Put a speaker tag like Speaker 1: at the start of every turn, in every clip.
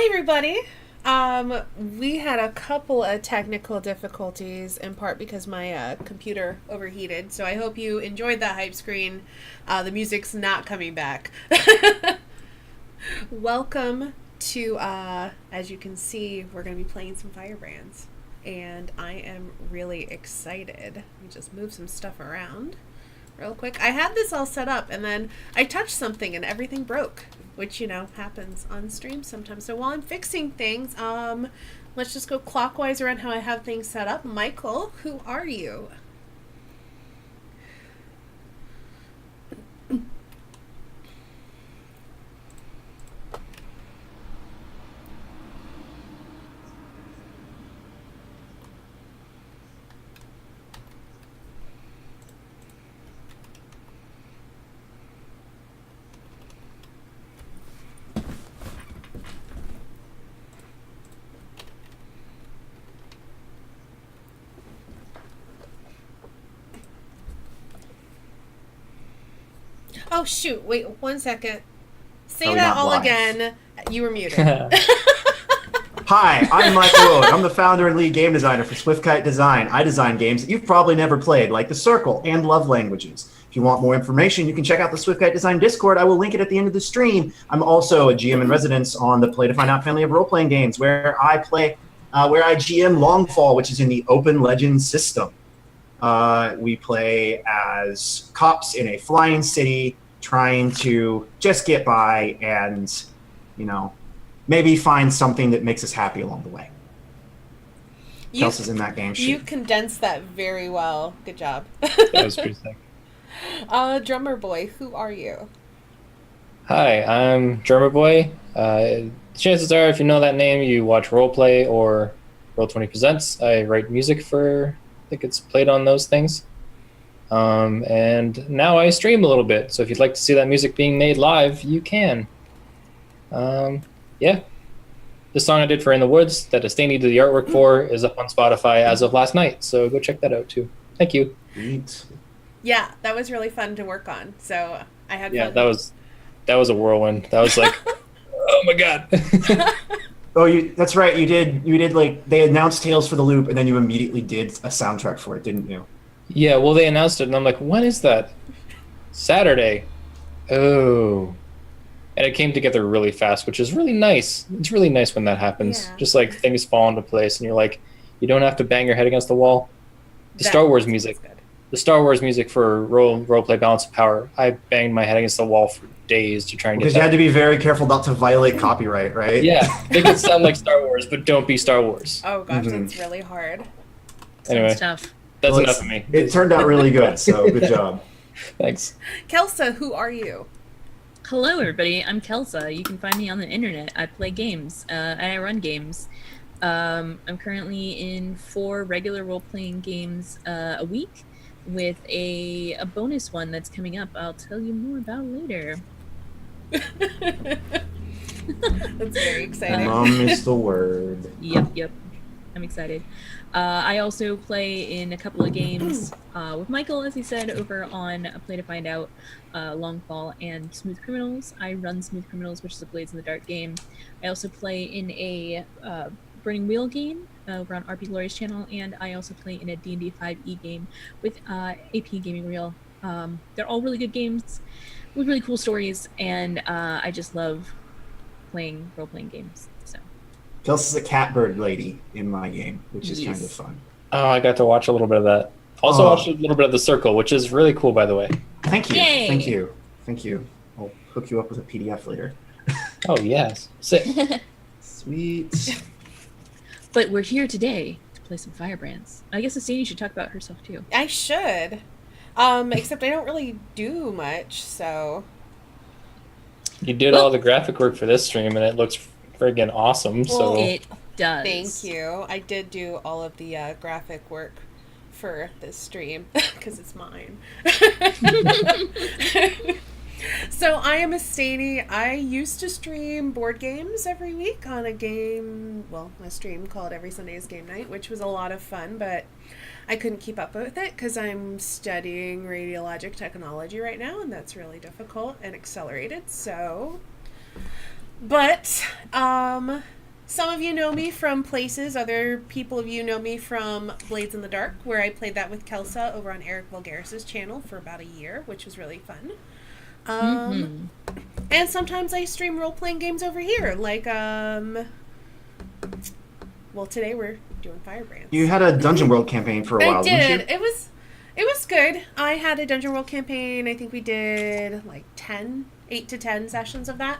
Speaker 1: everybody. We had a couple of technical difficulties, in part because my computer overheated. So I hope you enjoyed that hype screen. The music's not coming back. Welcome to, as you can see, we're going to be playing some Firebrands. And I am really excited. Let me just move some stuff around real quick. I had this all set up, and then I touched something and everything broke, which, you know, happens on stream sometimes. So while I'm fixing things, let's just go clockwise around how I have things set up. Michael, who are you? Oh, shoot. Wait 1 second. Say that all again. You were muted.
Speaker 2: Hi, I'm Michael Wood. I'm the founder and lead game designer for SwiftKite Design. I design games that you've probably never played, like The Circle and Love Languages. If you want more information, you can check out the SwiftKite Design Discord. I will link it at the end of the stream. I'm also a GM in residence on the Play to Find Out family of role-playing games, where I GM Longfall, which is in the Open Legends system. We play as cops in a flying city, trying to just get by and, you know, maybe find something that makes us happy along the way. Kelsey's in that game sheet.
Speaker 1: You condensed that very well. Good job.
Speaker 3: That was pretty sick.
Speaker 1: Drummer Boy, who are you?
Speaker 3: Hi, I'm Drummer Boy. Chances are, if you know that name, you watch Roleplay or Roll20 Presents. I write music for, I think it's played on those things. And now I stream a little bit, so if you'd like to see that music being made live, you can. Yeah. The song I did for In the Woods that Estanie did the artwork for is up on Spotify as of last night, so go check that out too. Thank you.
Speaker 2: Sweet.
Speaker 1: Yeah, that was really fun to work on, so I had
Speaker 3: Yeah,
Speaker 1: fun.
Speaker 3: that was a whirlwind. That was like, oh my god.
Speaker 2: That's right. You did like, they announced Tales for the Loop, and then you immediately did a soundtrack for it, didn't you?
Speaker 3: Yeah, well, they announced it, and I'm like, when is that? Saturday. Oh. And it came together really fast, which is really nice. It's really nice when that happens.
Speaker 1: Yeah.
Speaker 3: Just like things fall into place, and you're like, you don't have to bang your head against the wall. The Star Wars music for Roleplay Balance of Power, I banged my head against the wall for days to try and get that.
Speaker 2: Because you had to be very careful not to violate copyright, right?
Speaker 3: Yeah, make it sound like Star Wars, but don't be Star Wars.
Speaker 1: Oh gosh, that's really hard.
Speaker 3: Anyway,
Speaker 4: Stuff.
Speaker 3: that's enough of me.
Speaker 2: It turned out really good, so good job.
Speaker 3: Thanks.
Speaker 1: Kelsa, who are you?
Speaker 4: Hello, everybody. I'm Kelsa. You can find me on the internet. I play games, and I run games. I'm currently in 4 regular role-playing games a week, with a bonus one that's coming up. I'll tell you more about later.
Speaker 1: That's very exciting.
Speaker 2: Mom is the word.
Speaker 4: Yep. I'm excited. I also play in a couple of games with Michael, as he said, over on Play to Find Out, Longfall, and Smooth Criminals. I run Smooth Criminals, which is a Blades in the Dark game. I also play in a Burning Wheel game over on RP Glory's channel, and I also play in a D&D 5e game with AP Gaming Reel. They're all really good games with really cool stories, and I just love playing role-playing games. So.
Speaker 2: Kelsey's a catbird lady in my game, which is kind of
Speaker 4: Yes.
Speaker 2: fun.
Speaker 3: Oh, I got to watch a little bit of that. Also watched a little bit of The Circle, which is really cool, by the way.
Speaker 2: Thank you.
Speaker 4: Yay.
Speaker 2: Thank you. I'll hook you up with a PDF later.
Speaker 3: Oh, yes. Sick.
Speaker 2: Sweet.
Speaker 4: But we're here today to play some Firebrands. I guess Estanie should talk about herself too.
Speaker 1: I should. Except I don't really do much, so.
Speaker 3: You did all the graphic work for this stream, and it looks friggin' awesome. So
Speaker 4: It does.
Speaker 1: Thank you. I did do all of the graphic work for this stream because it's mine. So I am Estanie. I used to stream board games every week on a stream called Every Sunday's Game Night, which was a lot of fun, but I couldn't keep up with it because I'm studying radiologic technology right now, and that's really difficult and accelerated. So But some of you know me from places. Other people of you know me from Blades in the Dark, where I played that with Kelsa over on Eric Vulgaris' channel for about a year, which was really fun. And sometimes I stream role-playing games over here, like, well, today we're doing Firebrands.
Speaker 2: You had a Dungeon World campaign for a while,
Speaker 1: I
Speaker 2: didn't
Speaker 1: did.
Speaker 2: you?
Speaker 1: It was good. I had a Dungeon World campaign. I think we did like 8 to 10 sessions of that.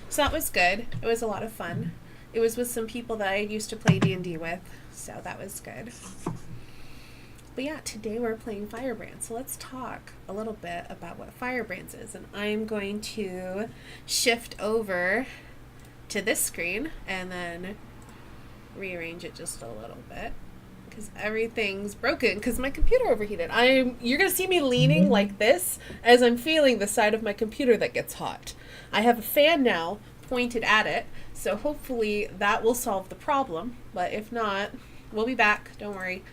Speaker 1: So that was good. It was a lot of fun. It was with some people that I used to play D&D with, so that was good. But yeah, today we're playing Firebrands. So let's talk a little bit about what Firebrands is. And I'm going to shift over to this screen and then rearrange it just a little bit because everything's broken because my computer overheated. You're gonna see me leaning like this as I'm feeling the side of my computer that gets hot. I have a fan now pointed at it, so hopefully that will solve the problem, but if not, we'll be back, don't worry.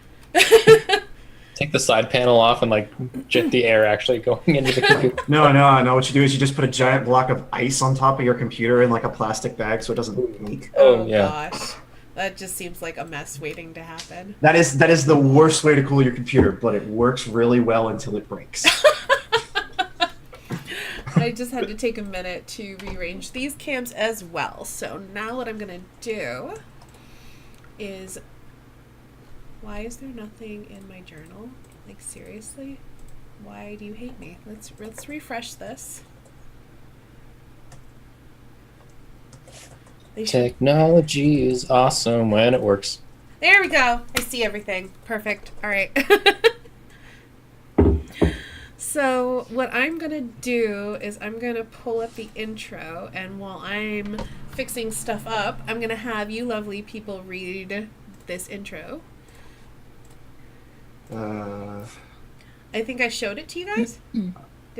Speaker 3: Take the side panel off and like jet the air actually going into the computer.
Speaker 2: No. What you do is you just put a giant block of ice on top of your computer in like a plastic bag so it doesn't leak.
Speaker 3: Oh yeah.
Speaker 1: Gosh. That just seems like a mess waiting to happen.
Speaker 2: That is the worst way to cool your computer, but it works really well until it breaks.
Speaker 1: I just had to take a minute to rearrange these cams as well. So now what I'm going to do is... Why is there nothing in my journal? Like, seriously? Why do you hate me? Let's refresh this.
Speaker 3: Technology is awesome when it works.
Speaker 1: There we go. I see everything. Perfect. All right. So what I'm going to do is I'm going to pull up the intro, and while I'm fixing stuff up, I'm going to have you lovely people read this intro.
Speaker 2: Uh,
Speaker 1: I think I showed it to you guys. Did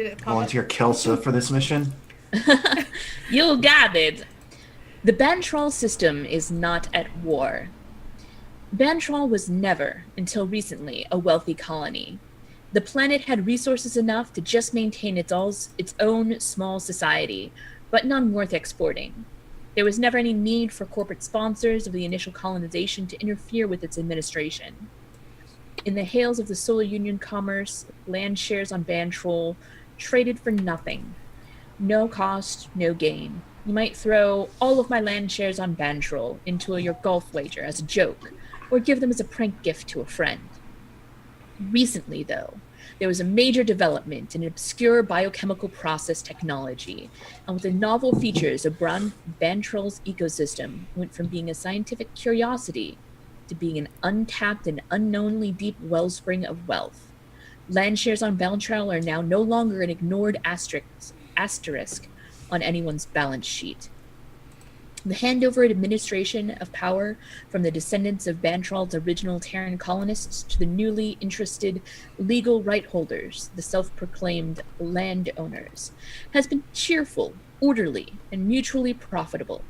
Speaker 1: it pop up?
Speaker 2: volunteer Kelsa for this mission.
Speaker 4: You got it. The Bantral system is not at war. Bantral was never, until recently, a wealthy colony. The planet had resources enough to just maintain its own small society, but none worth exporting. There was never any need for corporate sponsors of the initial colonization to interfere with its administration. In the hails of the Solar Union commerce, land shares on Bantral traded for nothing. No cost, no gain. You might throw all of my land shares on Bantral into your golf wager as a joke, or give them as a prank gift to a friend. Recently, though, there was a major development in obscure biochemical process technology, and with the novel features of Bantral's ecosystem went from being a scientific curiosity to being an untapped and unknownly deep wellspring of wealth. Land shares on Bantral are now no longer an ignored asterisk on anyone's balance sheet. The handover and administration of power from the descendants of Bantral's original Terran colonists to the newly interested legal right holders, the self-proclaimed landowners, has been cheerful, orderly, and mutually profitable.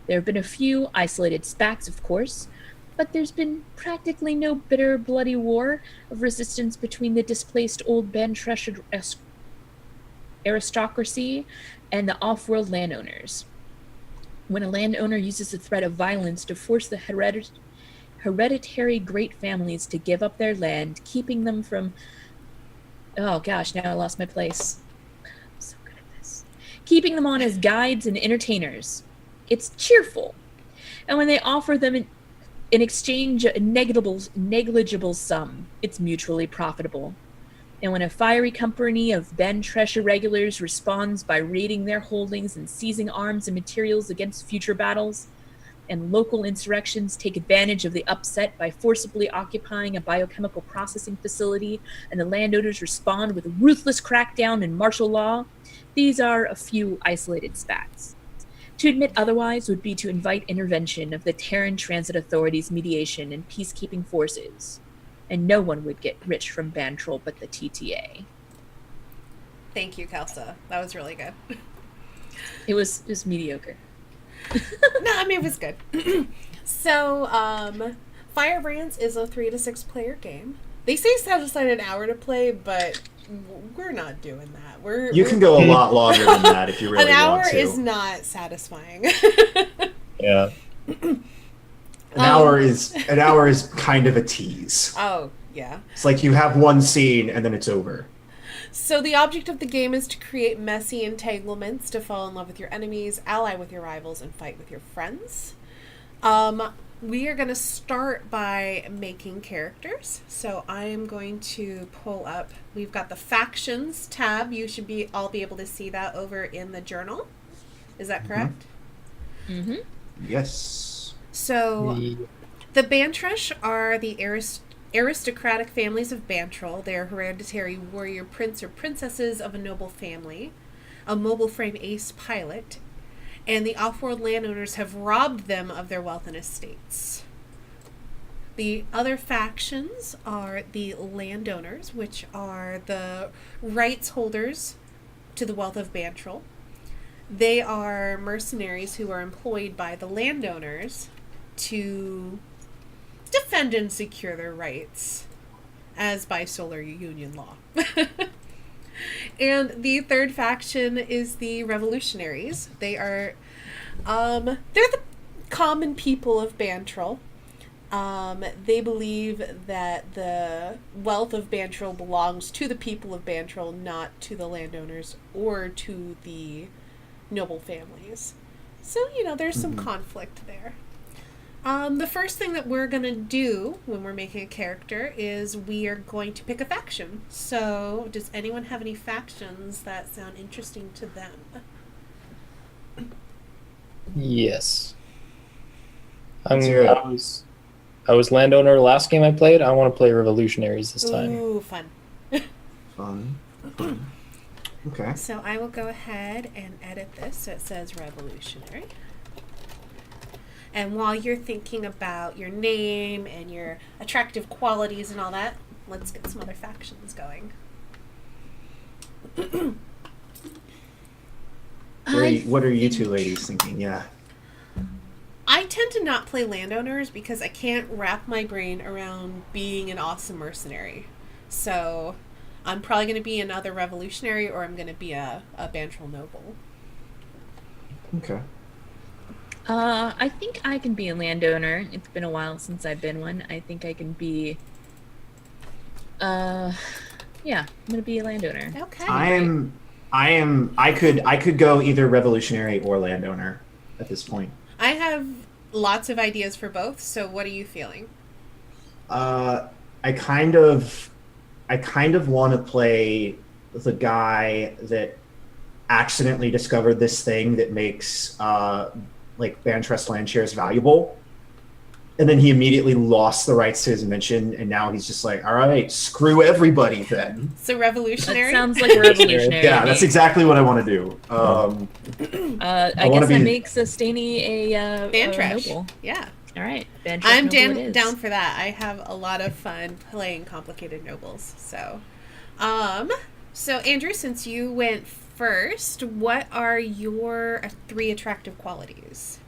Speaker 4: There have been a few isolated spats, of course, but there's been practically no bitter, bloody war of resistance between the displaced old Bantresh aristocracy and the off-world landowners. When a landowner uses the threat of violence to force the hereditary great families to give up their land, keeping them from... Oh gosh, now I lost my place. I'm so good at this. Keeping them on as guides and entertainers. It's cheerful. And when they offer them in exchange a negligible sum, it's mutually profitable. And when a fiery company of Bantresh irregulars responds by raiding their holdings and seizing arms and materials against future battles, and local insurrections take advantage of the upset by forcibly occupying a biochemical processing facility, and the landowners respond with a ruthless crackdown and martial law, these are a few isolated spats. To admit otherwise would be to invite intervention of the Terran Transit Authority's mediation and peacekeeping forces. And no one would get rich from Bantral but the TTA.
Speaker 1: Thank you, Kelsa. That was really good.
Speaker 4: It was mediocre.
Speaker 1: No, I mean, it was good. So, Firebrands is a 3 to 6 player game. They say set aside an hour to play, but we're not doing that. We're
Speaker 2: You can go a lot longer than that if you really
Speaker 1: an hour
Speaker 2: want to.
Speaker 1: is not satisfying.
Speaker 3: Yeah.
Speaker 2: An hour is kind of a tease.
Speaker 1: Oh, yeah.
Speaker 2: It's like you have one scene and then it's over.
Speaker 1: So the object of the game is to create messy entanglements, to fall in love with your enemies, ally with your rivals, and fight with your friends. We are going to start by making characters. So I am going to pull up, we've got the factions tab. You should all be able to see that over in the journal. Is that correct?
Speaker 4: Mm-hmm.
Speaker 2: Yes.
Speaker 1: So the Bantrush are the aristocratic families of Bantrol. They are hereditary warrior prince or princesses of a noble family, a mobile frame ace pilot, and the off-world landowners have robbed them of their wealth and estates. The other factions are the landowners, which are the rights holders to the wealth of Bantrol. They are mercenaries who are employed by the landowners to defend and secure their rights as by solar union law. And the third faction is the revolutionaries. They are they're the common people of Bantrol. They believe that the wealth of Bantrol belongs to the people of Bantrol, not to the landowners or to the noble families. So, there's some conflict there. The first thing that we're going to do when we're making a character is we are going to pick a faction. So, does anyone have any factions that sound interesting to them?
Speaker 3: Yes.
Speaker 2: Let's hear it.
Speaker 3: I was landowner last game I played. I want to play revolutionaries this time.
Speaker 1: Ooh, fun.
Speaker 2: Fun. Okay.
Speaker 1: So I will go ahead and edit this so it says revolutionary. And while you're thinking about your name and your attractive qualities and all that, let's get some other factions going.
Speaker 2: What are you two ladies thinking? Yeah.
Speaker 1: I tend to not play landowners because I can't wrap my brain around being an awesome mercenary. So I'm probably going to be another revolutionary, or I'm going to be a Bantrol noble.
Speaker 2: Okay.
Speaker 4: I think I can be a landowner. It's been a while since I've been one. I think I can be. Yeah, I'm gonna be a landowner.
Speaker 1: Okay.
Speaker 2: I could go either revolutionary or landowner at this point.
Speaker 1: I have lots of ideas for both. So what are you feeling?
Speaker 2: I kind of want to play the guy that accidentally discovered this thing that makes like Bantrust land shares valuable, and then he immediately lost the rights to his invention, and now he's just like, all right, screw everybody then.
Speaker 1: So revolutionary.
Speaker 4: That sounds like a revolutionary.
Speaker 2: Yeah, that's exactly what I want to do.
Speaker 4: I guess that makes Staney a
Speaker 1: Bantrush.
Speaker 4: noble.
Speaker 1: Yeah.
Speaker 4: All right, Bantrush
Speaker 1: I'm
Speaker 4: noble it is.
Speaker 1: down for that. I have a lot of fun playing complicated nobles. So, so Andrew, since you went first, what are your 3 attractive qualities?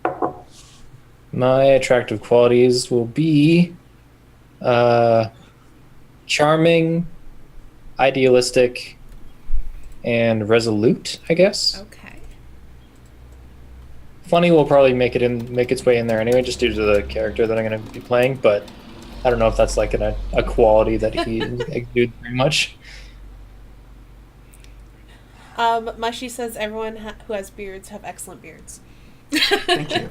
Speaker 3: My attractive qualities will be charming, idealistic, and resolute, I guess.
Speaker 1: Okay.
Speaker 3: Funny will probably make its way in there anyway, just due to the character that I'm going to be playing, but I don't know if that's like a quality that he exudes very much.
Speaker 1: Mushy says everyone who has beards have excellent beards.
Speaker 2: Thank you.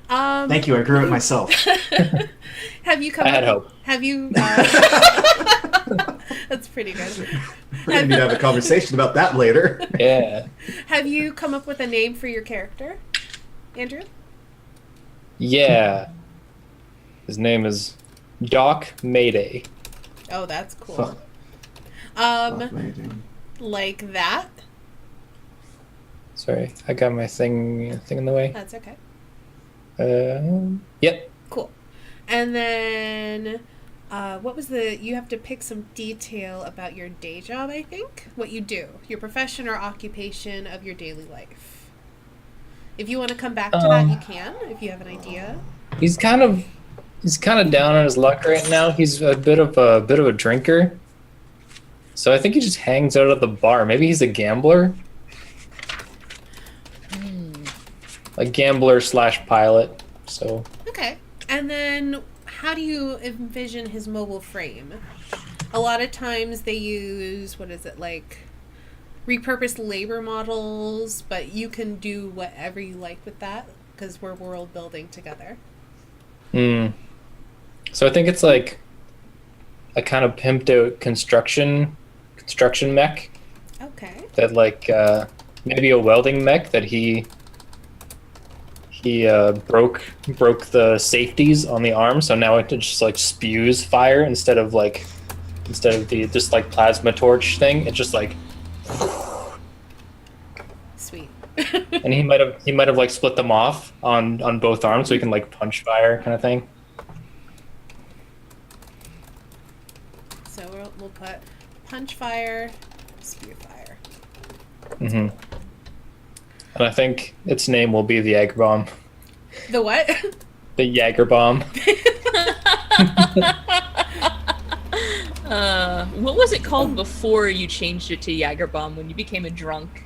Speaker 2: Thank you. I grew it myself.
Speaker 1: Have you come?
Speaker 3: I had hope.
Speaker 1: Have you? That's pretty good.
Speaker 2: We're going to need to have a conversation about that later.
Speaker 3: Yeah.
Speaker 1: Have you come up with a name for your character, Andrew?
Speaker 3: Yeah. His name is Doc Mayday.
Speaker 1: Oh, that's cool.
Speaker 2: Fuck. Amazing.
Speaker 1: Like that.
Speaker 3: Sorry, I got my thing in the way.
Speaker 1: That's okay.
Speaker 3: Yep.
Speaker 1: Cool. And then, what was you have to pick some detail about your day job, I think? What you do. Your profession or occupation of your daily life. If you want to come back to that, you can, if you have an idea.
Speaker 3: He's kind of down on his luck right now. He's a bit of a drinker. So I think he just hangs out at the bar. Maybe he's a gambler? A gambler / pilot. So
Speaker 1: Okay. And then how do you envision his mobile frame? A lot of times they use, what is it, like repurposed labor models, but you can do whatever you like with that because we're world building together.
Speaker 3: So I think it's like a kind of pimped out construction mech
Speaker 1: Okay.
Speaker 3: that like maybe a welding mech that he broke the safeties on the arm, so now it just like spews fire instead of the just like plasma torch thing. It just like
Speaker 1: Sweet.
Speaker 3: and he might have like split them off on both arms so he can like punch fire kind of thing.
Speaker 1: So we'll put punch fire, spew fire.
Speaker 3: And I think its name will be the Jaeger bomb.
Speaker 1: The what?
Speaker 3: The Jaeger bomb.
Speaker 4: What was it called before you changed it to Jaeger bomb when you became a drunk?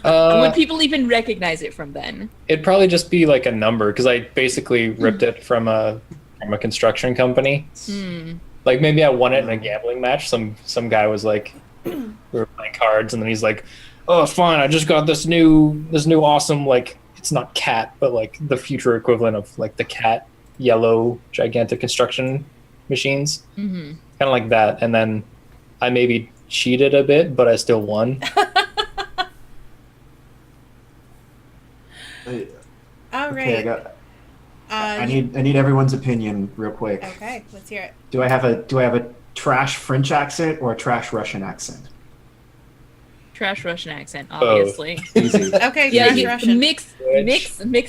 Speaker 3: Uh,
Speaker 4: Would people even recognize it from then?
Speaker 3: It'd probably just be like a number because I basically ripped it from a construction company. Like maybe I won it in a gambling match. Some guy was like, we were playing cards, and then he's like, "Oh, fine, I just got this new awesome, like, it's not cat, but like the future equivalent of like the cat yellow gigantic construction machines, kind of like that." And then I maybe cheated a bit, but I still won.
Speaker 1: All
Speaker 2: Okay,
Speaker 1: right.
Speaker 2: I need everyone's opinion real quick.
Speaker 1: Okay, let's hear it.
Speaker 2: Do I have a trash French accent or a trash Russian accent?
Speaker 4: Trash Russian accent, obviously.
Speaker 2: Easy.
Speaker 1: Okay,
Speaker 4: Yeah,
Speaker 1: trash
Speaker 4: you
Speaker 1: Russian.
Speaker 4: mix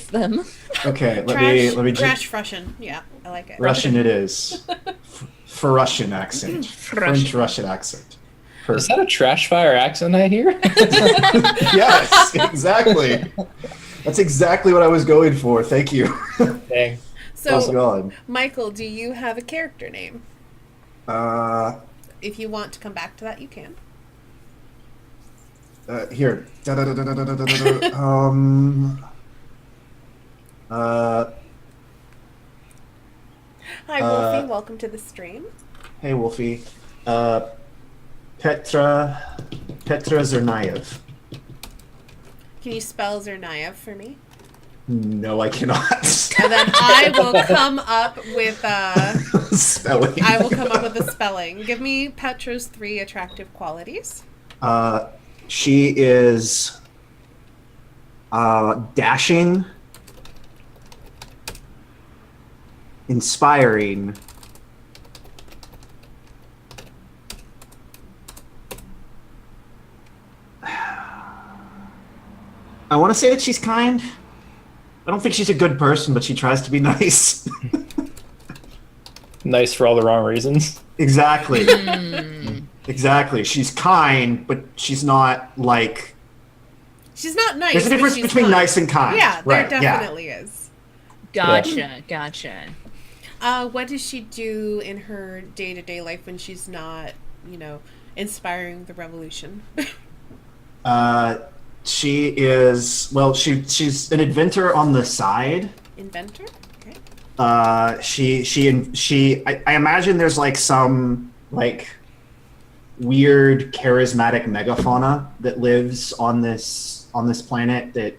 Speaker 4: them.
Speaker 2: Okay, let me
Speaker 1: trash Russian. Yeah, I like it.
Speaker 2: Russian it is. For Russian accent. French Russian accent.
Speaker 3: Is that a trash fire accent I hear?
Speaker 2: Yes, exactly. That's exactly what I was going for. Thank you.
Speaker 3: Dang.
Speaker 1: So,
Speaker 2: Oh God.
Speaker 1: Michael, do you have a character name? If you want to come back to that, you can.
Speaker 2: Here.
Speaker 1: Hi, Wolfie. Welcome to the stream.
Speaker 2: Hey, Wolfie. Petra Zernayev.
Speaker 1: Can you spell Zernayev for me?
Speaker 2: No, I cannot.
Speaker 1: And then I will come up with
Speaker 2: spelling.
Speaker 1: I will come up with a spelling. Give me Petra's 3 attractive qualities.
Speaker 2: She is dashing, inspiring, I want to say that she's kind. I don't think she's a good person, but she tries to be nice.
Speaker 3: Nice for all the wrong reasons.
Speaker 2: Exactly. Exactly. She's kind, but she's not like...
Speaker 1: She's not nice.
Speaker 2: There's a difference between nice and kind.
Speaker 1: Yeah, there
Speaker 2: right,
Speaker 1: definitely is.
Speaker 4: Gotcha.
Speaker 1: What does she do in her day-to-day life when she's not, inspiring the revolution?
Speaker 2: She is... Well, she's an inventor on the side.
Speaker 1: Inventor? Okay.
Speaker 2: I imagine there's like some like weird charismatic megafauna that lives on this planet that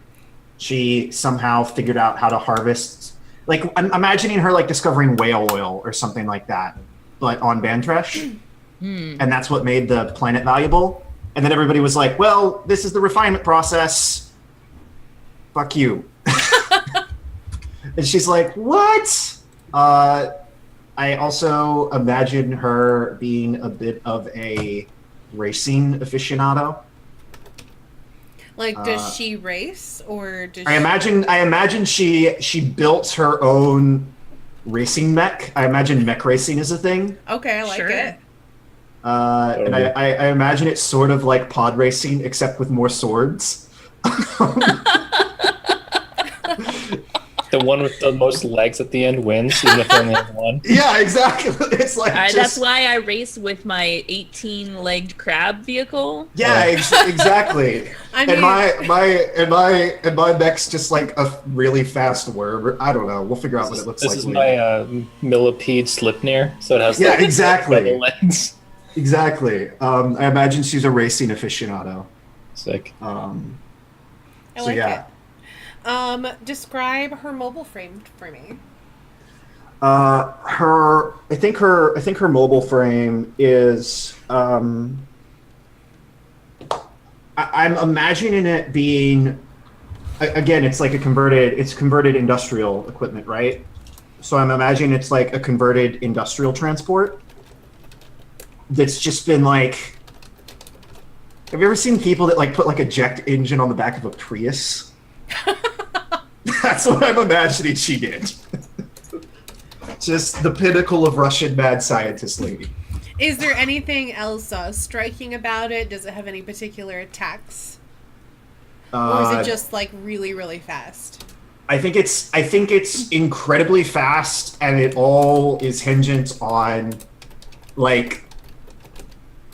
Speaker 2: she somehow figured out how to harvest. Like I'm imagining her like discovering whale oil or something like that, but on Bantresh. And that's what made the planet valuable. And then everybody was like, well, this is the refinement process. Fuck you. And she's like, what? I also imagine her being a bit of a racing aficionado.
Speaker 1: Like, does she race or does
Speaker 2: I imagine she built her own racing mech. I imagine mech racing is a thing.
Speaker 1: Okay, I like it.
Speaker 2: And I imagine it's sort of like pod racing, except with more swords.
Speaker 3: the one with the most legs at the end wins, even if they only have one.
Speaker 2: Yeah, exactly. It's like
Speaker 4: That's why I race with my 18-legged crab vehicle.
Speaker 2: Yeah, exactly.
Speaker 1: I
Speaker 2: and
Speaker 1: mean-
Speaker 2: my mech's just like a really fast worm. I don't know. We'll figure out what it looks
Speaker 3: This
Speaker 2: like.
Speaker 3: is
Speaker 2: later.
Speaker 3: my millipede Slipnir, so it has
Speaker 2: Yeah,
Speaker 3: like,
Speaker 2: exactly.
Speaker 3: double legs.
Speaker 2: Exactly. I imagine she's a racing aficionado.
Speaker 3: Sick.
Speaker 1: I
Speaker 2: So
Speaker 1: like
Speaker 2: yeah.
Speaker 1: it. Describe her mobile frame for me.
Speaker 2: I think her mobile frame is I'm imagining it being again, it's like converted industrial equipment, right? So I'm imagining it's like a converted industrial transport that's just been like, have you ever seen people that like put like a jet engine on the back of a Prius? That's what I'm imagining she did. Just the pinnacle of Russian mad scientist lady.
Speaker 1: Is there anything else striking about it? Does it have any particular attacks? Or is it just like really, really fast?
Speaker 2: I think it's incredibly fast, and it all is hingent on like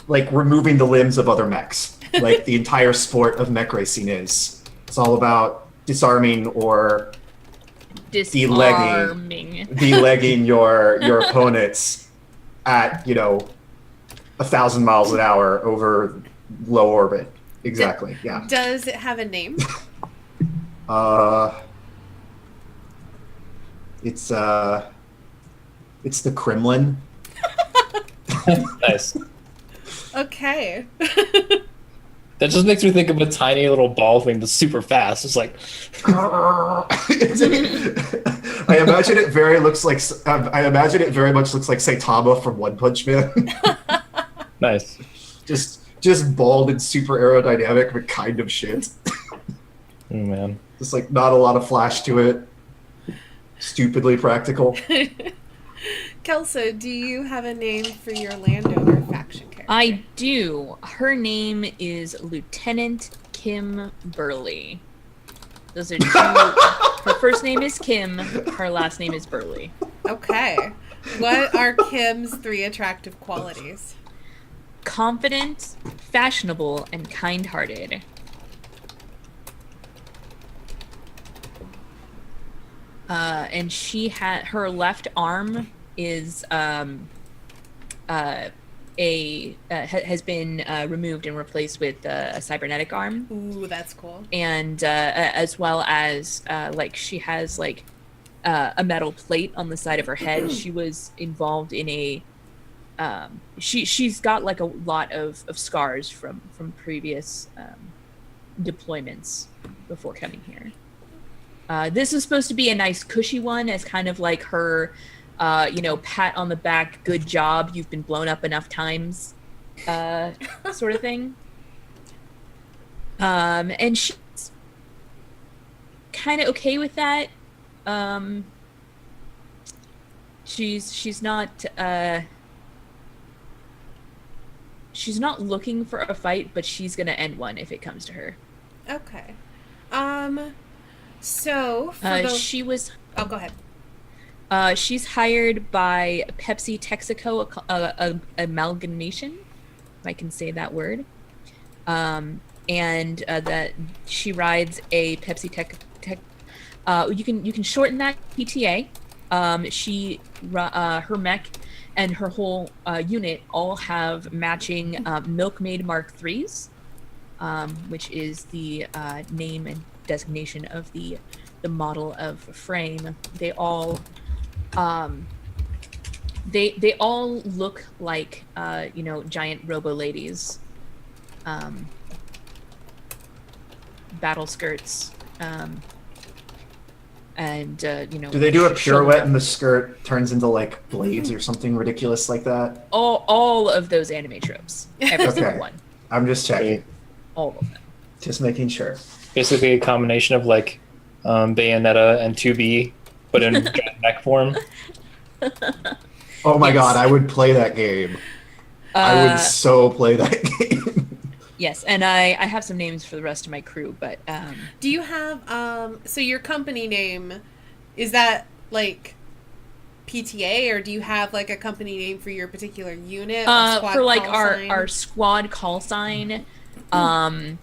Speaker 2: removing the limbs of other mechs. Like the entire sport of mech racing is. It's all about disarming or delegging your opponents at 1,000 miles an hour over low orbit. Exactly. Yeah.
Speaker 1: Does it have a name?
Speaker 2: It's the Kremlin.
Speaker 3: Nice.
Speaker 1: Okay.
Speaker 3: That just makes me think of a tiny little ball thing that's super fast. It's like,
Speaker 2: I imagine it very much looks like Saitama from One Punch Man.
Speaker 3: nice.
Speaker 2: Just bald and super aerodynamic, but kind of shit.
Speaker 3: Oh, man.
Speaker 2: Just like not a lot of flash to it. Stupidly practical.
Speaker 1: Kelso, do you have a name for your landowner faction character?
Speaker 4: I do. Her name is Lieutenant Kim Burley. Those are two. Her first name is Kim. Her last name is Burley.
Speaker 1: Okay. What are Kim's 3 attractive qualities?
Speaker 4: Confident, fashionable, and kind-hearted. And she had her left arm is has been removed and replaced with a cybernetic arm.
Speaker 1: Ooh, that's cool.
Speaker 4: And as well as like she has like a metal plate on the side of her head. She was involved in a she's got like a lot of scars from previous deployments before coming here. This is supposed to be a nice cushy one as kind of like her pat on the back, good job, you've been blown up enough times sort of thing. And she's kind of okay with that. She's not looking for a fight, but she's gonna end one if it comes to her.
Speaker 1: Okay. So for
Speaker 4: she was.
Speaker 1: Oh, go ahead.
Speaker 4: She's hired by Pepsi Texaco amalgamation, if I can say that word. And that she rides a Pepsi Tech. You can shorten that PTA. Her mech and her whole unit all have matching Milkmaid Mark IIIs, which is the name and designation of the model of frame. They all they all look like giant robo ladies, battle skirts, and
Speaker 2: do they do a pirouette and the skirt turns into like blades or something ridiculous like that?
Speaker 4: All of those anime tropes, every
Speaker 2: Okay.
Speaker 4: single one,
Speaker 2: I'm just checking.
Speaker 4: all of them.
Speaker 2: Just making sure.
Speaker 3: Basically a combination of like Bayonetta and 2B, but in giant mech form.
Speaker 2: Oh my
Speaker 4: Yes.
Speaker 2: god, I would play that game. I would so play that game.
Speaker 4: Yes, and I have some names for the rest of my crew, but
Speaker 1: Do you have so your company name Is that like PTA, or do you have like a company name for your particular unit?
Speaker 4: For like our
Speaker 1: sign?
Speaker 4: our squad call sign, I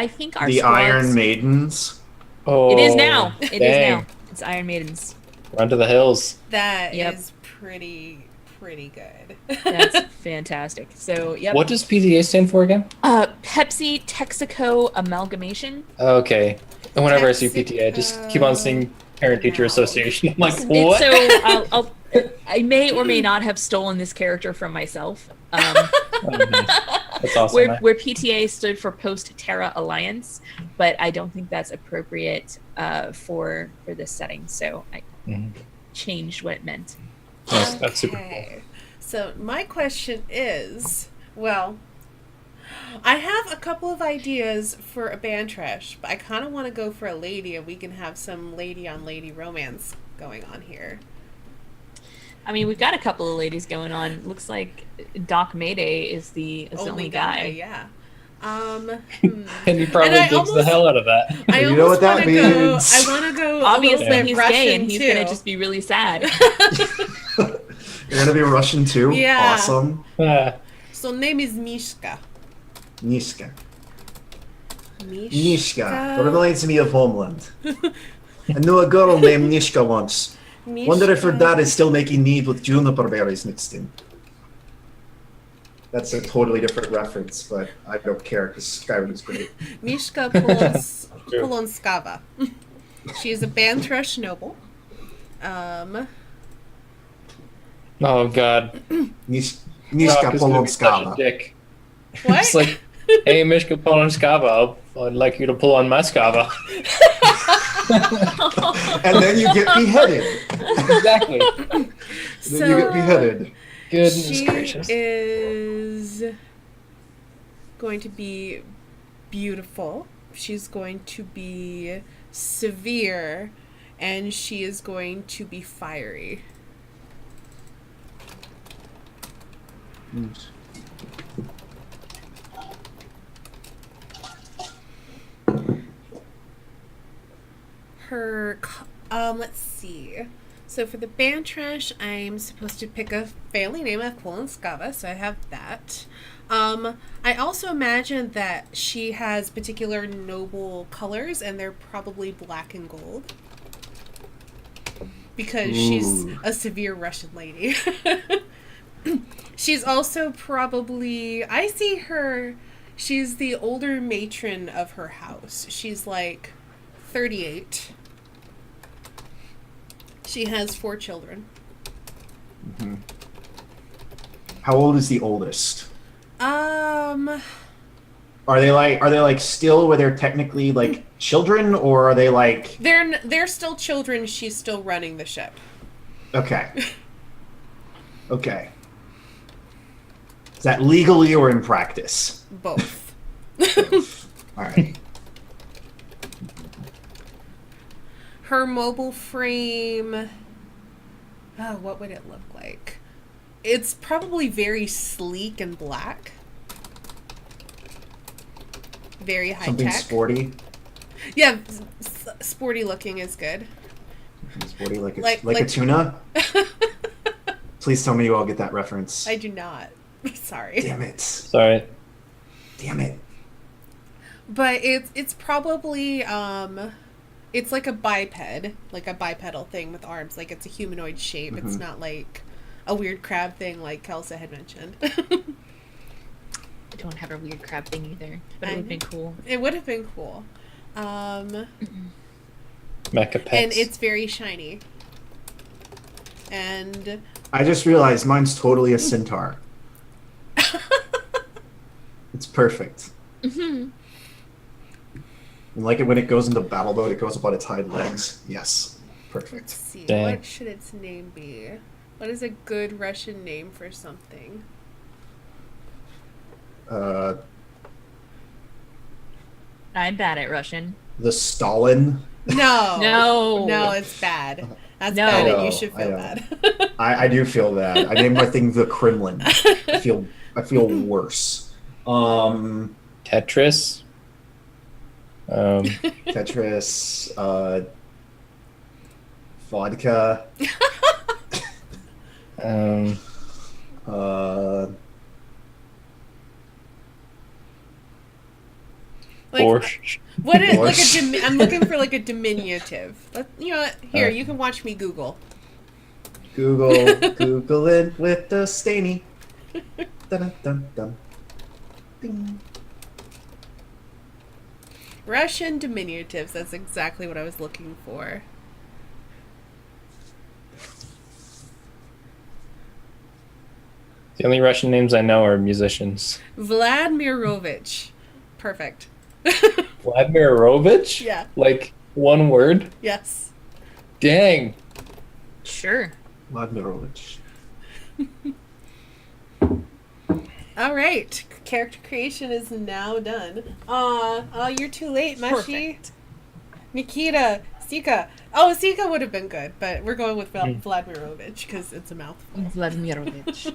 Speaker 4: think our
Speaker 2: The
Speaker 4: squad's-
Speaker 2: Iron Maidens.
Speaker 3: Oh,
Speaker 4: It is now. It is
Speaker 3: dang.
Speaker 4: now. It's Iron Maidens.
Speaker 3: Run to the hills.
Speaker 1: That
Speaker 4: Yep.
Speaker 1: is pretty good.
Speaker 4: That's fantastic. So yep.
Speaker 3: What does PTA stand for again?
Speaker 4: Pepsi Texaco Amalgamation.
Speaker 3: Okay. And whenever I see PTA, I just keep on seeing Parent-Teacher Association. I'm like, what?
Speaker 4: So I may or may not have stolen this character from myself.
Speaker 3: Oh, nice. That's awesome.
Speaker 4: Where PTA stood for Post Terra Alliance, but I don't think that's appropriate for this setting. So I changed what it meant.
Speaker 3: That's super cool.
Speaker 1: Okay. So my question is, well, I have a couple of ideas for a band trash, but I kind of want to go for a lady, and we can have some lady on lady romance going on here.
Speaker 4: I mean, we've got a couple of ladies going on. Looks like Doc Mayday is the only guy.
Speaker 1: Yeah.
Speaker 3: And he probably
Speaker 1: And I
Speaker 3: digs the hell out of that.
Speaker 1: I
Speaker 2: You know what that
Speaker 1: wanna go-
Speaker 2: means.
Speaker 1: I want to go.
Speaker 4: Obviously,
Speaker 1: a little bit
Speaker 4: he's
Speaker 1: Russian
Speaker 4: gay, and he's
Speaker 1: too.
Speaker 4: gonna just be really sad.
Speaker 2: You're gonna be Russian too?
Speaker 1: Yeah.
Speaker 2: Awesome.
Speaker 1: So name is Mishka.
Speaker 2: Nishka.
Speaker 1: Mishka.
Speaker 2: Nishka reminds me of Homeland. I knew a girl named Nishka once. Wonder if her dad is still making mead with juniper berries mixed in. That's a totally different reference, but I don't care because Skyrim is great.
Speaker 1: Mishka Polonskava. She is a band thrush noble.
Speaker 3: Oh, God.
Speaker 2: Nishka
Speaker 3: Doc is gonna be such a
Speaker 2: Polonskava.
Speaker 3: dick.
Speaker 1: What?
Speaker 3: It's like, hey, Mishka Polonskava, I'd like you to pull on my skava.
Speaker 2: And then you get beheaded.
Speaker 3: Exactly.
Speaker 2: Then you get beheaded.
Speaker 3: Goodness
Speaker 1: She
Speaker 3: gracious.
Speaker 1: is going to be beautiful. She's going to be severe, and she is going to be fiery. Let's see. So for the band trash, I'm supposed to pick a family name of Polonskava, so I have that. I also imagine that she has particular noble colors, and they're probably black and gold. Because she's a severe Russian lady. She's also probably... I see her... She's the older matron of her house. She's like 38. She has 4 children.
Speaker 2: Mm-hmm. How old is the oldest? Are they like still where they're technically like children, or are they like
Speaker 1: they're still children? She's still running the ship.
Speaker 2: okay? Okay. Is that legally or in practice?
Speaker 1: Both.
Speaker 2: All right.
Speaker 1: Her mobile frame. Oh, what would it look like? It's probably very sleek and black. Very high
Speaker 2: Something
Speaker 1: tech.
Speaker 2: sporty.
Speaker 1: Yeah, sporty looking is good.
Speaker 2: Sporty like a,
Speaker 1: Like-
Speaker 2: like a
Speaker 1: like-
Speaker 2: tuna. Please tell me you all get that reference.
Speaker 1: I do not. Sorry.
Speaker 2: Damn it.
Speaker 3: Sorry.
Speaker 2: Damn it.
Speaker 1: But it's probably it's like a biped, like a bipedal thing with arms. Like it's a humanoid shape. It's not like a weird crab thing like Kelsa had mentioned.
Speaker 4: I don't have a weird crab thing either, but it would have been cool.
Speaker 1: It would have been cool.
Speaker 3: Mecha pets.
Speaker 1: And it's very shiny. And
Speaker 2: I just realized mine's totally a centaur. It's perfect. And like it when it goes into battle mode, it goes up on its hind legs. Yes. Perfect.
Speaker 1: let's see,
Speaker 3: Dang.
Speaker 1: what should its name be? What is a good Russian name for something?
Speaker 4: I'm bad at Russian.
Speaker 2: The Stalin.
Speaker 1: No.
Speaker 4: No.
Speaker 1: No, it's bad. That's
Speaker 4: No.
Speaker 1: bad,
Speaker 2: I
Speaker 1: and
Speaker 2: know,
Speaker 1: you should
Speaker 2: I
Speaker 1: feel
Speaker 2: know.
Speaker 1: bad.
Speaker 2: I do feel that. I named my thing the Kremlin. I feel worse.
Speaker 3: Tetris.
Speaker 2: Tetris, vodka, uh,
Speaker 1: Like,
Speaker 3: Borscht.
Speaker 1: what is
Speaker 2: Borscht.
Speaker 1: I'm looking for like a diminutive. You know what? Here,
Speaker 3: Uh.
Speaker 1: you can watch me Google.
Speaker 2: Google it with the Stainy. Dun, dun, dun. Ding.
Speaker 1: Russian diminutives. That's exactly what I was looking for.
Speaker 3: The only Russian names I know are musicians.
Speaker 1: Vladimirovich. Perfect.
Speaker 3: Vladimirovich?
Speaker 1: Yeah.
Speaker 3: Like one word?
Speaker 1: Yes.
Speaker 3: Dang.
Speaker 4: Sure.
Speaker 2: Vladimirovich.
Speaker 1: All right. Character creation is now done. Oh, you're too late, Meshi.
Speaker 4: Perfect.
Speaker 1: Nikita, Sika. Oh, Sika would have been good, but we're going with Vladimirovich because it's a mouthful.
Speaker 4: Vladimirovich.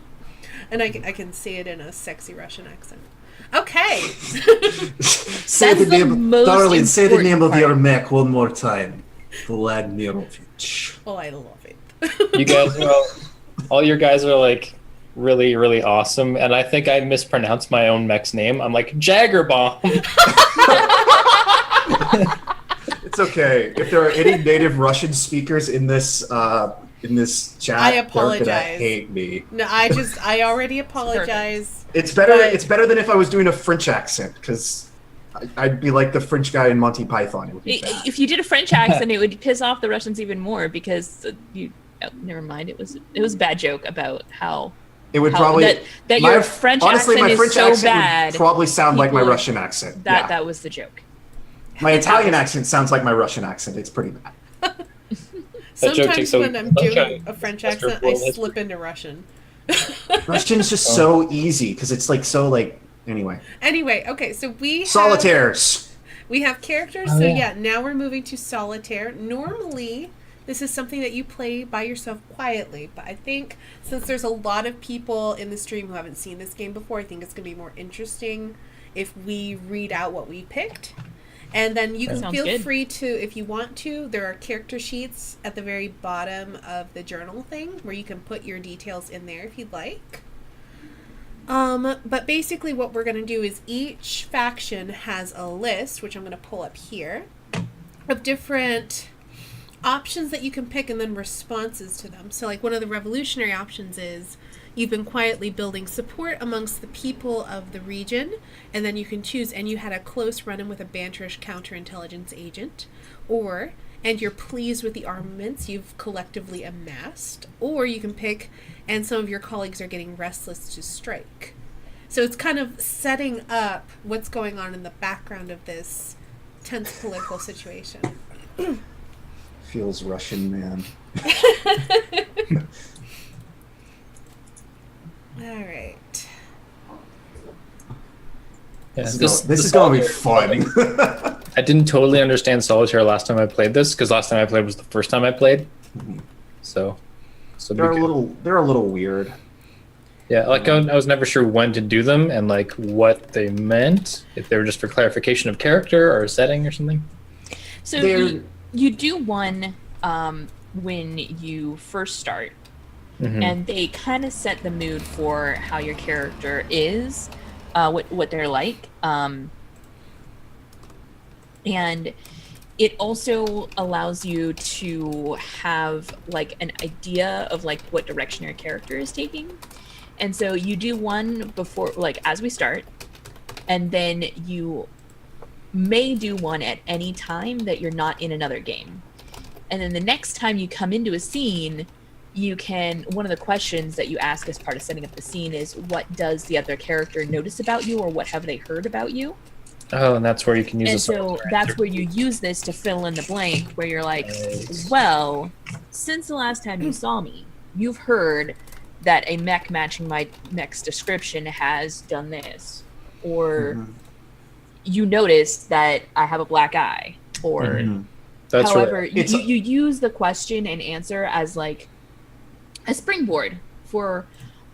Speaker 1: And I can say it in a sexy Russian accent. Okay.
Speaker 2: Say
Speaker 4: That's
Speaker 2: the
Speaker 4: the
Speaker 2: name,
Speaker 4: most
Speaker 2: darling. Say the
Speaker 4: important
Speaker 2: name of
Speaker 4: part.
Speaker 2: your mech one more time. Vladimirovich.
Speaker 1: Oh, I love it.
Speaker 3: You guys are all your guys are like really, really awesome. And I think I mispronounced my own mech's name. I'm like Jagger Bomb.
Speaker 2: It's okay. If there are any native Russian speakers in this chat,
Speaker 1: I
Speaker 2: they're gonna
Speaker 1: apologize.
Speaker 2: hate me.
Speaker 1: No, I already apologize.
Speaker 2: It's better.
Speaker 1: But-
Speaker 2: It's better than if I was doing a French accent, because I'd be like the French guy in Monty Python. It would be bad.
Speaker 4: If you did a French accent, it would piss off the Russians even more because you. Oh, never mind. It was a bad joke about how
Speaker 2: It would
Speaker 4: how-
Speaker 2: probably
Speaker 4: that
Speaker 2: my-
Speaker 4: your French
Speaker 2: honestly,
Speaker 4: accent
Speaker 2: my
Speaker 4: is
Speaker 2: French
Speaker 4: so
Speaker 2: accent
Speaker 4: bad.
Speaker 2: would probably sound like my
Speaker 4: people-
Speaker 2: Russian accent.
Speaker 4: That
Speaker 2: Yeah.
Speaker 4: that was the joke.
Speaker 2: My Italian accent sounds like my Russian accent. It's pretty bad.
Speaker 3: That joke
Speaker 1: Sometimes
Speaker 3: takes a-
Speaker 1: when I'm doing
Speaker 3: okay.
Speaker 1: a French
Speaker 3: That's your
Speaker 1: accent, I
Speaker 3: full
Speaker 1: slip into Russian.
Speaker 2: Russian is just so easy because it's like so like anyway.
Speaker 1: Anyway, okay, so
Speaker 2: Solitaires.
Speaker 1: we have characters.
Speaker 3: Oh,
Speaker 1: So
Speaker 3: yeah.
Speaker 1: now we're moving to solitaire. Normally, this is something that you play by yourself quietly, but I think since there's a lot of people in the stream who haven't seen this game before, I think it's going to be more interesting if we read out what we picked. And then you can
Speaker 4: Sounds
Speaker 1: feel
Speaker 4: good.
Speaker 1: free to, if you want to, there are character sheets at the very bottom of the journal thing where you can put your details in there if you'd like. But basically what we're going to do is each faction has a list, which I'm going to pull up here, of different options that you can pick and then responses to them. So like one of the revolutionary options is you've been quietly building support amongst the people of the region, and then you can choose, and you had a close run-in with a banterish counterintelligence agent, or, and you're pleased with the armaments you've collectively amassed, or you can pick, and some of your colleagues are getting restless to strike. So it's kind of setting up what's going on in the background of this tense political situation.
Speaker 2: Feels Russian, man.
Speaker 1: All right.
Speaker 3: Yeah,
Speaker 2: This is gonna be fun.
Speaker 3: I didn't totally understand solitaire last time I played this because last time I played was the first time I played. So
Speaker 2: they're a little weird.
Speaker 3: Yeah, like I was never sure when to do them and like what they meant, if they were just for clarification of character or setting or something.
Speaker 4: So
Speaker 2: They're-
Speaker 4: you do one when you first start,
Speaker 3: Mhm.
Speaker 4: and they kind of set the mood for how your character is, what they're like, and it also allows you to have like an idea of like what direction your character is taking. And so you do one before, like as we start, and then you may do one at any time that you're not in another game. And then the next time you come into a scene, you can, one of the questions that you ask as part of setting up the scene is, what does the other character notice about you, or what have they heard about you?
Speaker 3: Oh, and that's where you can use
Speaker 4: And
Speaker 3: a
Speaker 4: so
Speaker 3: solitaire
Speaker 4: that's
Speaker 3: answer.
Speaker 4: where you use this to fill in the blank, where you're like,
Speaker 3: Nice.
Speaker 4: well, since the last time you saw me, you've heard that a mech matching my mech's description has done this. Or
Speaker 2: Mhm.
Speaker 4: you noticed that I have a black eye. Or
Speaker 2: Mhm.
Speaker 3: That's
Speaker 4: however,
Speaker 3: right.
Speaker 4: you use the question and answer as like a springboard for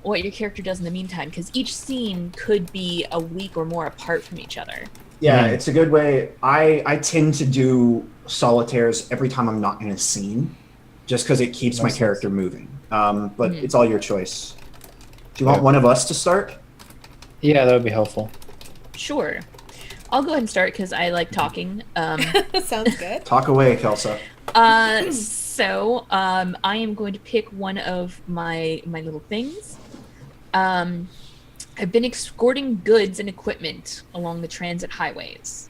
Speaker 4: what your character does in the meantime, because each scene could be a week or more apart from each other.
Speaker 2: Yeah,
Speaker 3: Mhm.
Speaker 2: it's a good way. I tend to do solitaires every time I'm not in a scene, just because it keeps my
Speaker 3: Makes sense.
Speaker 2: character moving. But
Speaker 4: Mhm.
Speaker 2: it's all your choice. Do you
Speaker 3: Yeah.
Speaker 2: want one of us to start?
Speaker 3: Yeah, that would be helpful.
Speaker 4: Sure. I'll go ahead and start because I like talking.
Speaker 1: Sounds good.
Speaker 2: Talk away, Kelsa.
Speaker 4: I am going to pick one of my little things. I've been escorting goods and equipment along the transit highways,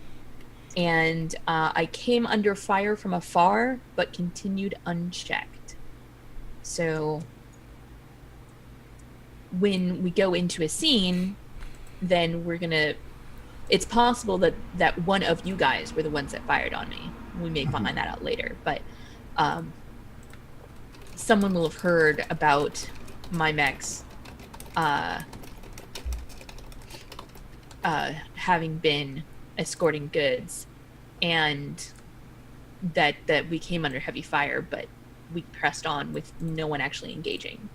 Speaker 4: and I came under fire from afar, but continued unchecked. So when we go into a scene, then it's possible that one of you guys were the ones that fired on me. We may find that out later, but someone will have heard about my mechs having been escorting goods, and that we came under heavy fire, but we pressed on with no one actually engaging.